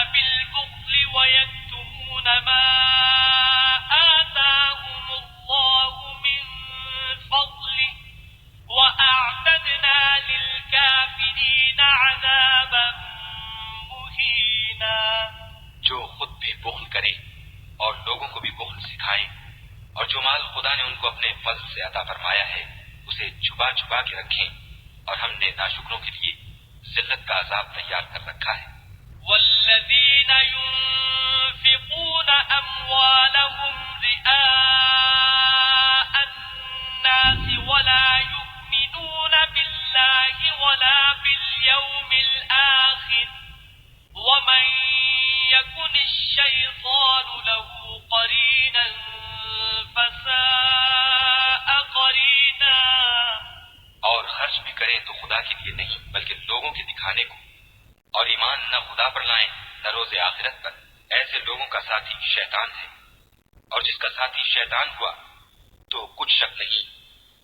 بالبخل ويكتمون ما آتاهم الله من فضله وأعتدنا للكافرين عذابا مهينا. جو خود بھی بخل کرے اور لوگوں کو بھی بخل سکھائیں اور جو مال خدا نے ان کو اپنے فضل سے عطا فرمایا ہے اسے چھپا چھپا کے رکھیں اور ہم نے ناشکروں کے لیے ذلت کا عذاب تیار کر رکھا ہے. والذین ينفقون أموالهم رئاء الناس ولا يؤمنون بالله ولا باليوم الآخر ومن يكن الشيطان له قرينا فساء قرینا. اور خرچ بھی کریں تو خدا کے لیے نہیں بلکہ لوگوں کے دکھانے کو، اور ایمان نہ خدا پر لائیں نہ روز آخرت پر. ایسے لوگوں کا ساتھی شیطان ہے، اور جس کا ساتھی شیطان ہوا تو کچھ شک نہیں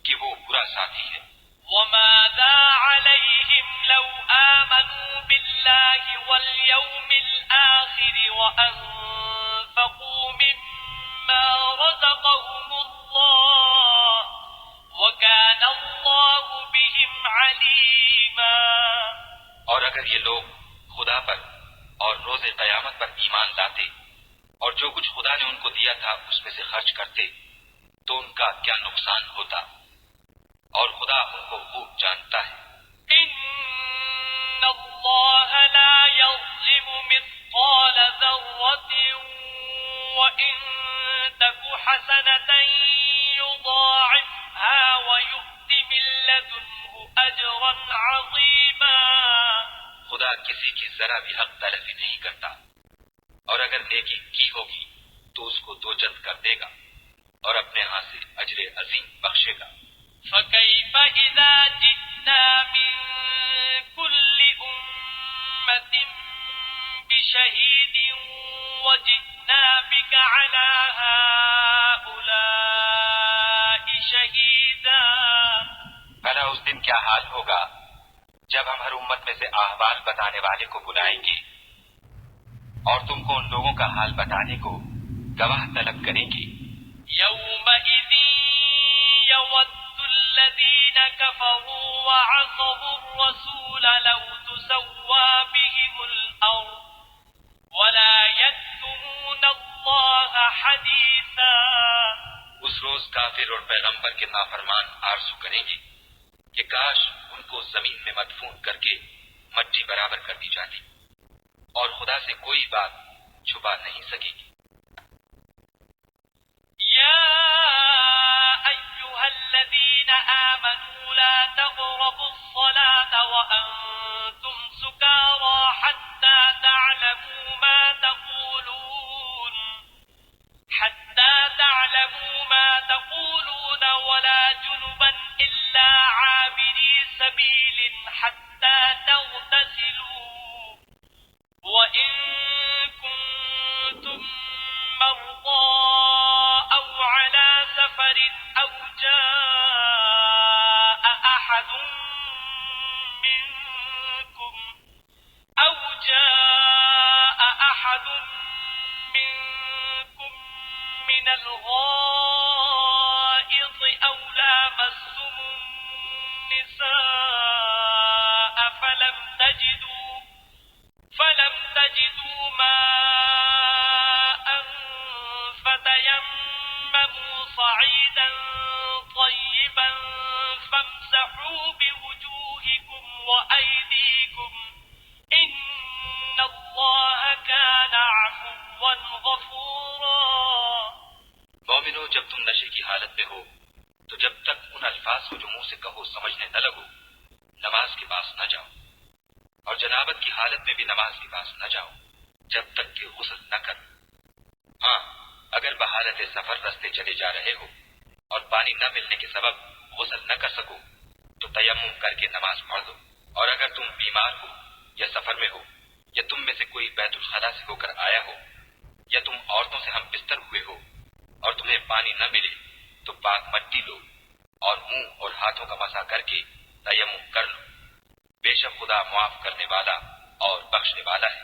کہ وہ برا ساتھی ہے. وماذا عليهم لو آمنوا بالله واليوم الآخر وأنفقوا مما رزقهم الله وكان الله بهم عليما. اور اگر یہ لوگ خدا پر اور روز قیامت پر ایمان لاتے اور جو کچھ خدا نے ان کو دیا تھا اس میں سے خرچ کرتے تو ان کا کیا نقصان ہوتا، اور خدا ان کو خوب جانتا ہے. ان اللہ لا یظلم مثقال ذرة وإن تک حسنة یضاعفها ویؤت من لدنه اجرا عظیما. خدا کسی کی ذرا بھی حق تلفی نہیں کرتا، اور اگر نیکی کی ہوگی تو اس کو دو چند کر دے گا اور اپنے ہاں سے اجر عظیم بخشے گا. فكيف إذا جئنا من كل أمة بشهيد وجئنا بك على هؤلاء شهيدا. بھلا اس دن کیا حال ہوگا جب ہم ہر امت میں سے احوال بتانے والے کو بلائیں گے اور تم کو ان لوگوں کا حال بتانے کو گواہ طلب کریں گے. يومئذ يود الذين كفروا وعصوا الرسول لو تسوى بهم الأرض ولا يكتمون الله حديثا. اس روز کافر اور پیغمبر کے نافرمان آرزو کریں گے کہ کاش ان کو زمین میں مدفون کر کے مٹی برابر کر دی جاتی، اور خدا سے کوئی بات چھپا نہیں سکے گی. يا أيها الذين آمنوا لا تقربوا الصلاة وأنتم سكارى حتى تعلموا ما تقولون ولا جنبا إلا عابري سبيل حتى تغتسلوا وإن كنتم مرضى أو على سفر أو جاء أحد منكم من الغائط أو لامستم النساء فلم تجدوا ماء فتيمموا صعيدا طيبا فامسحوا بوجوهكم وأيديكم إن الله كان عفوا غفورا. مومنو، جب تم نشے کی حالت میں ہو تو جب تک ان الفاظ کو جو منہ سے کہو سمجھنے نہ لگو نماز کے پاس نہ جاؤ، اور جنابت کی حالت میں بھی نماز کے پاس نہ جاؤ جب تک کہ غسل نہ کرو. ہاں، اگر بحالت سفر رستے چلے جا رہے ہو اور پانی نہ ملنے کے سبب غسل نہ کر سکو تو تیمم کر کے نماز پڑھ دو. اور اگر تم بیمار ہو یا سفر میں ہو یا تم میں سے کوئی بیت الخلا سے ہو کر آیا ہو یا تم عورتوں سے ہم بستر ہوئے ہو اور تمہیں پانی نہ ملے تو پاک مٹی لو اور منہ اور ہاتھوں کا مسح کر کے تیمم کر لو. بے شک خدا معاف کرنے والا اور بخشنے والا ہے.